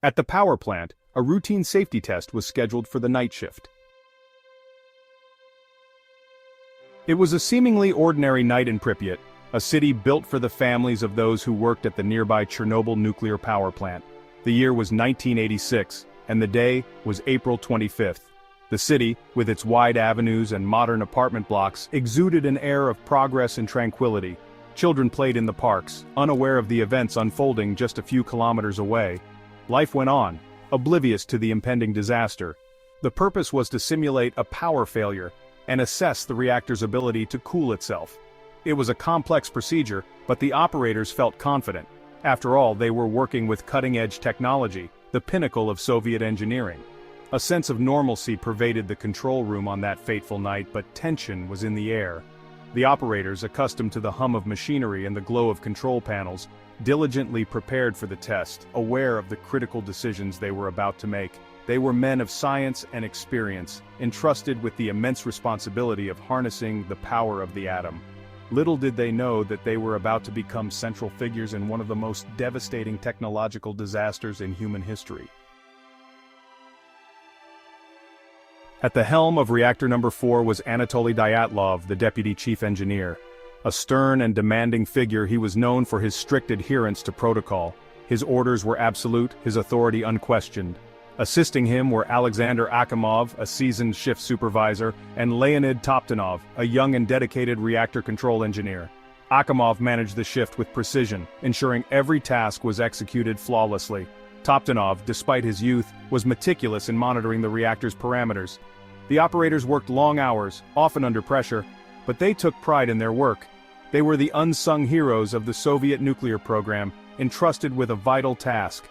At the power plant, a routine safety test was scheduled for the night shift. It was a seemingly ordinary night in Pripyat, a city built for the families of those who worked at the nearby Chernobyl nuclear power plant. The year was 1986, and the day was April 25th. The city, with its wide avenues and modern apartment blocks, exuded an air of progress and tranquility. Children played in the parks, unaware of the events unfolding just a few kilometers away. Life went on, oblivious to the impending disaster. The purpose was to simulate a power failure and assess the reactor's ability to cool itself. It was a complex procedure, but the operators felt confident. After all, they were working with cutting-edge technology, the pinnacle of Soviet engineering. A sense of normalcy pervaded the control room on that fateful night, but tension was in the air. The operators, accustomed to the hum of machinery and the glow of control panels, diligently prepared for the test, aware of the critical decisions they were about to make. They were men of science and experience, entrusted with the immense responsibility of harnessing the power of the atom. Little did they know that they were about to become central figures in one of the most devastating technological disasters in human history. At the helm of reactor number 4 was Anatoly Dyatlov, the deputy chief engineer. A stern and demanding figure, he was known for his strict adherence to protocol. His orders were absolute, his authority unquestioned. Assisting him were Alexander Akimov, a seasoned shift supervisor, and Leonid Toptanov, a young and dedicated reactor control engineer. Akimov managed the shift with precision, ensuring every task was executed flawlessly. Toptanov, despite his youth, was meticulous in monitoring the reactor's parameters. The operators worked long hours, often under pressure, but they took pride in their work. They were the unsung heroes of the Soviet nuclear program, entrusted with a vital task.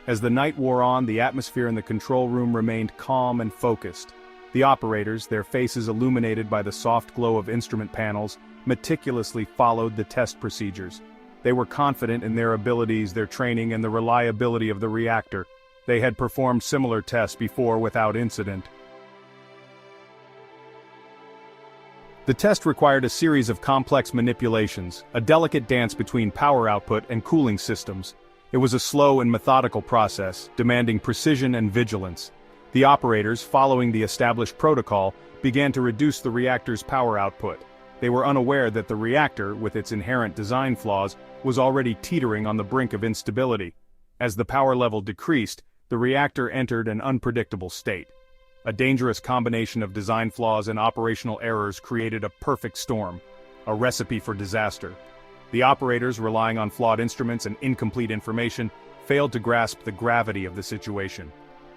As the night wore on, the atmosphere in the control room remained calm and focused. The operators, their faces illuminated by the soft glow of instrument panels, meticulously followed the test procedures. They were confident in their abilities, their training, and the reliability of the reactor. They had performed similar tests before without incident. The test required a series of complex manipulations, a delicate dance between power output and cooling systems. It was a slow and methodical process, demanding precision and vigilance. The operators, following the established protocol, began to reduce the reactor's power output. They were unaware that the reactor, with its inherent design flaws, was already teetering on the brink of instability. As the power level decreased, the reactor entered an unpredictable state. A dangerous combination of design flaws and operational errors created a perfect storm, a recipe for disaster. The operators, relying on flawed instruments and incomplete information, failed to grasp the gravity of the situation.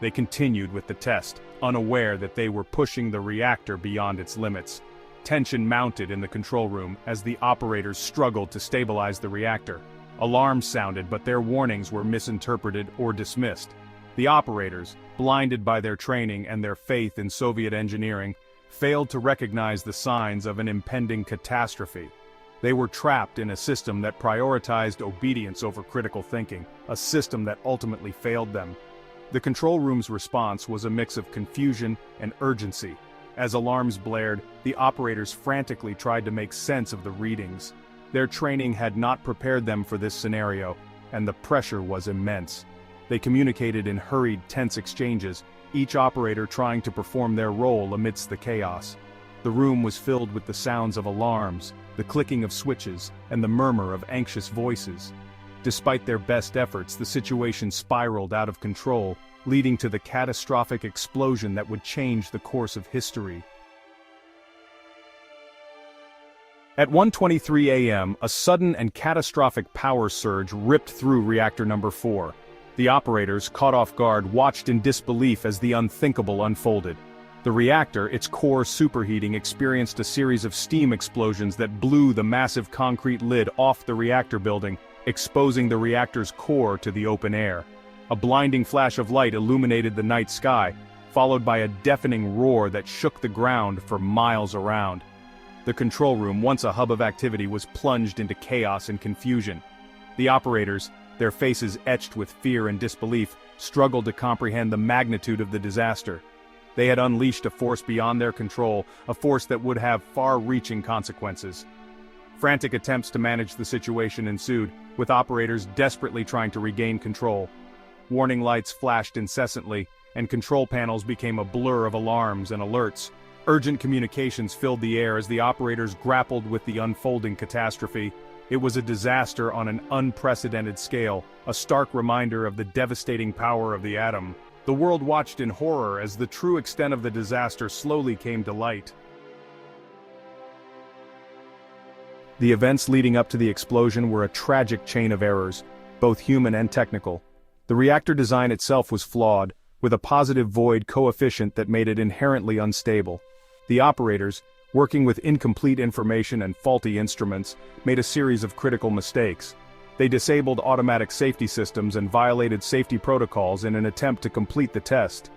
They continued with the test, unaware that they were pushing the reactor beyond its limits. Tension mounted in the control room as the operators struggled to stabilize the reactor. Alarms sounded, but their warnings were misinterpreted or dismissed. The operators, blinded by their training and their faith in Soviet engineering, failed to recognize the signs of an impending catastrophe. They were trapped in a system that prioritized obedience over critical thinking, a system that ultimately failed them. The control room's response was a mix of confusion and urgency. As alarms blared, the operators frantically tried to make sense of the readings. Their training had not prepared them for this scenario, and the pressure was immense. They communicated in hurried, tense exchanges, each operator trying to perform their role amidst the chaos. The room was filled with the sounds of alarms, the clicking of switches, and the murmur of anxious voices. Despite their best efforts, the situation spiraled out of control, leading to the catastrophic explosion that would change the course of history. At 1:23 a.m., a sudden and catastrophic power surge ripped through reactor number 4. The operators, caught off guard, watched in disbelief as the unthinkable unfolded. The reactor, its core superheating, experienced a series of steam explosions that blew the massive concrete lid off the reactor building, exposing the reactor's core to the open air. A blinding flash of light illuminated the night sky, followed by a deafening roar that shook the ground for miles around. The control room, once a hub of activity, was plunged into chaos and confusion. The operators, their faces etched with fear and disbelief, struggled to comprehend the magnitude of the disaster. They had unleashed a force beyond their control, a force that would have far-reaching consequences. Frantic attempts to manage the situation ensued, with operators desperately trying to regain control. warning lights flashed incessantly, and control panels became a blur of alarms and alerts. Urgent communications filled the air as the operators grappled with the unfolding catastrophe. It was a disaster on an unprecedented scale, a stark reminder of the devastating power of the atom. The world watched in horror as the true extent of the disaster slowly came to light. The events leading up to the explosion were a tragic chain of errors, both human and technical. The reactor design itself was flawed, with a positive void coefficient that made it inherently unstable. The operators, working with incomplete information and faulty instruments, made a series of critical mistakes. They disabled automatic safety systems and violated safety protocols in an attempt to complete the test.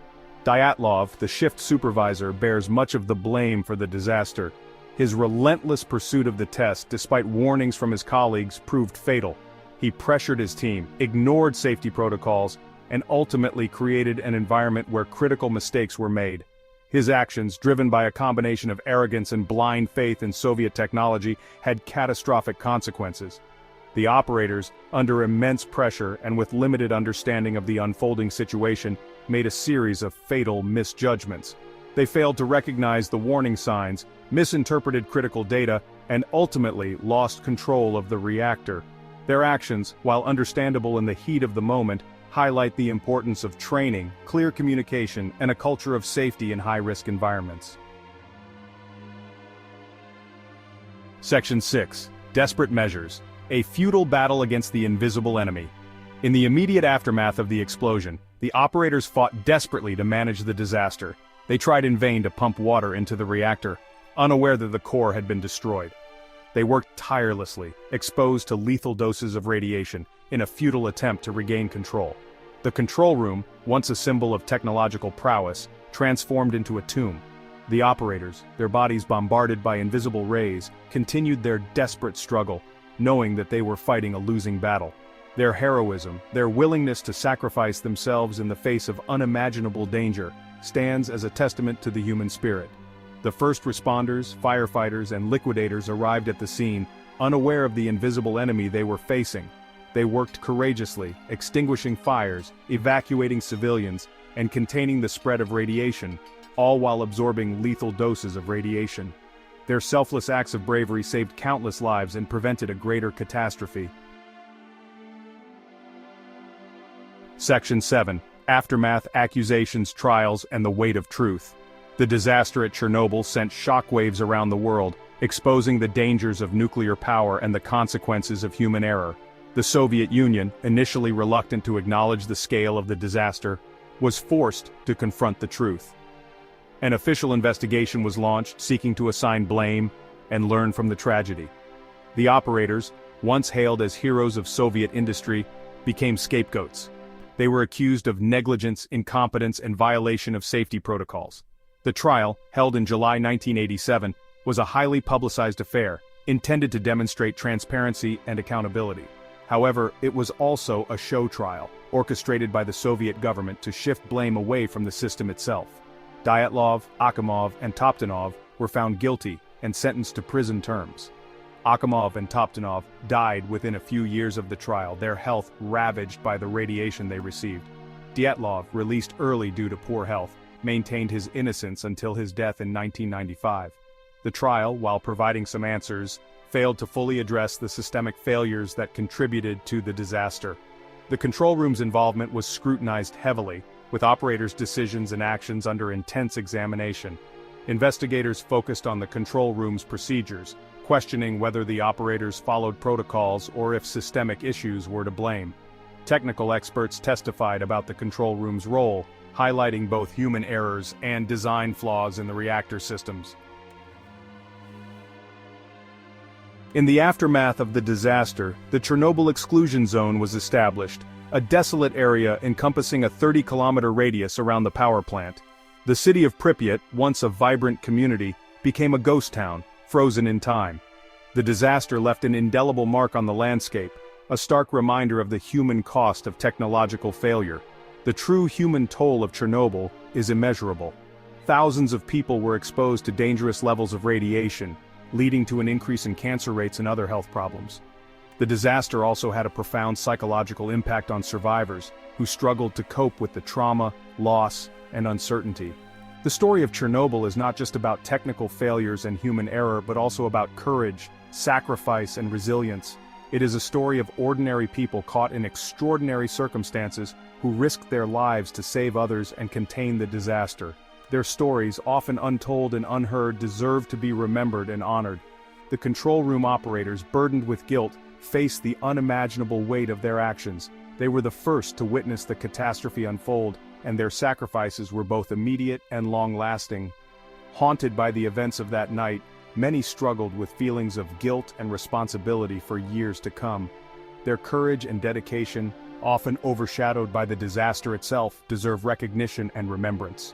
Dyatlov, the shift supervisor, bears much of the blame for the disaster. His relentless pursuit of the test, despite warnings from his colleagues, proved fatal. He pressured his team, ignored safety protocols, and ultimately created an environment where critical mistakes were made. His actions, driven by a combination of arrogance and blind faith in Soviet technology, had catastrophic consequences. The operators, under immense pressure and with limited understanding of the unfolding situation, made a series of fatal misjudgments. They failed to recognize the warning signs, misinterpreted critical data, and ultimately lost control of the reactor. Their actions, while understandable in the heat of the moment, highlight the importance of training, clear communication, and a culture of safety in high-risk environments. Section 6. Desperate Measures. A futile battle against the invisible enemy. In the immediate aftermath of the explosion, the operators fought desperately to manage the disaster. They tried in vain to pump water into the reactor, unaware that the core had been destroyed. They worked tirelessly, exposed to lethal doses of radiation, in a futile attempt to regain control. The control room, once a symbol of technological prowess, transformed into a tomb. The operators, their bodies bombarded by invisible rays, continued their desperate struggle, knowing that they were fighting a losing battle. Their heroism, their willingness to sacrifice themselves in the face of unimaginable danger, stands as a testament to the human spirit. The first responders, firefighters, and liquidators arrived at the scene, unaware of the invisible enemy they were facing. They worked courageously, extinguishing fires, evacuating civilians, and containing the spread of radiation, all while absorbing lethal doses of radiation. Their selfless acts of bravery saved countless lives and prevented a greater catastrophe. Section 7. Aftermath, Accusations, Trials, and the Weight of Truth. The disaster at Chernobyl sent shockwaves around the world, exposing the dangers of nuclear power and the consequences of human error. The Soviet Union, initially reluctant to acknowledge the scale of the disaster, was forced to confront the truth. An official investigation was launched seeking to assign blame and learn from the tragedy. The operators, once hailed as heroes of Soviet industry, became scapegoats. They were accused of negligence, incompetence, and violation of safety protocols. The trial, held in July 1987, was a highly publicized affair, intended to demonstrate transparency and accountability. However, it was also a show trial, orchestrated by the Soviet government to shift blame away from the system itself. Dyatlov, Akimov, and Toptanov were found guilty and sentenced to prison terms. Akimov and Toptanov died within a few years of the trial, their health ravaged by the radiation they received. Dyatlov, released early due to poor health, maintained his innocence until his death in 1995. The trial, while providing some answers, failed to fully address the systemic failures that contributed to the disaster. The control room's involvement was scrutinized heavily, with operators' decisions and actions under intense examination. Investigators focused on the control room's procedures, questioning whether the operators followed protocols or if systemic issues were to blame. Technical experts testified about the control room's role, highlighting both human errors and design flaws in the reactor systems. In the aftermath of the disaster, the Chernobyl exclusion zone was established, a desolate area encompassing a 30-kilometer radius around the power plant. The city of Pripyat, once a vibrant community, became a ghost town, frozen in time. The disaster left an indelible mark on the landscape, a stark reminder of the human cost of technological failure. The true human toll of Chernobyl is immeasurable. Thousands of people were exposed to dangerous levels of radiation, leading to an increase in cancer rates and other health problems. The disaster also had a profound psychological impact on survivors, who struggled to cope with the trauma, loss, and uncertainty. The story of Chernobyl is not just about technical failures and human error but also about courage, sacrifice, and resilience. It is a story of ordinary people caught in extraordinary circumstances who risked their lives to save others and contain the disaster. Their stories, often untold and unheard, deserve to be remembered and honored. The control room operators, burdened with guilt, faced the unimaginable weight of their actions. They were the first to witness the catastrophe unfold, and their sacrifices were both immediate and long-lasting. Haunted by the events of that night, many struggled with feelings of guilt and responsibility for years to come. Their courage and dedication, often overshadowed by the disaster itself, deserve recognition and remembrance.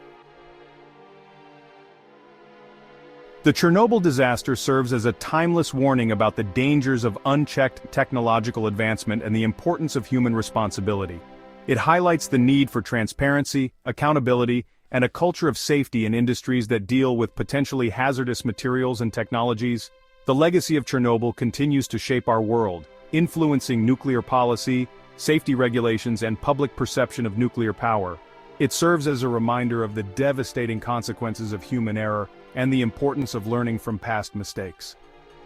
The Chernobyl disaster serves as a timeless warning about the dangers of unchecked technological advancement and the importance of human responsibility. It highlights the need for transparency, accountability, and a culture of safety in industries that deal with potentially hazardous materials and technologies. The legacy of Chernobyl continues to shape our world, influencing nuclear policy, safety regulations, and public perception of nuclear power. It serves as a reminder of the devastating consequences of human error and the importance of learning from past mistakes.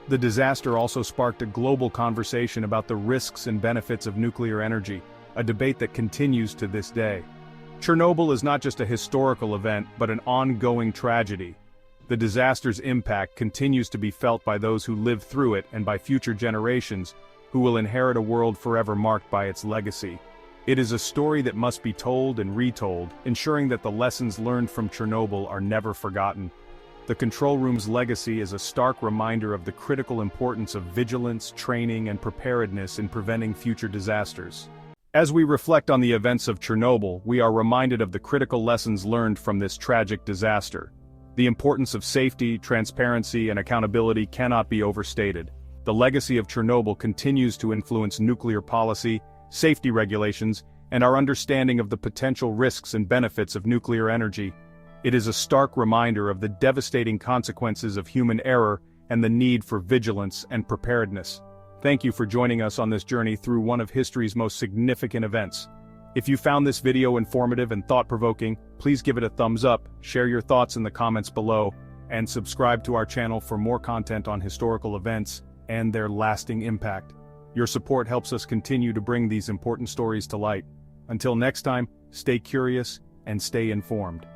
The disaster also sparked a global conversation about the risks and benefits of nuclear energy, a debate that continues to this day. Chernobyl is not just a historical event, but an ongoing tragedy. The disaster's impact continues to be felt by those who lived through it and by future generations, who will inherit a world forever marked by its legacy. It is a story that must be told and retold, ensuring that the lessons learned from Chernobyl are never forgotten. The control room's legacy is a stark reminder of the critical importance of vigilance, training, and preparedness in preventing future disasters. As we reflect on the events of Chernobyl, we are reminded of the critical lessons learned from this tragic disaster. The importance of safety, transparency, and accountability cannot be overstated. The legacy of Chernobyl continues to influence nuclear policy, safety regulations, and our understanding of the potential risks and benefits of nuclear energy. It is a stark reminder of the devastating consequences of human error and the need for vigilance and preparedness. Thank you for joining us on this journey through one of history's most significant events. If you found this video informative and thought-provoking, please give it a thumbs up, share your thoughts in the comments below, and subscribe to our channel for more content on historical events and their lasting impact. Your support helps us continue to bring these important stories to light. Until next time, stay curious and stay informed.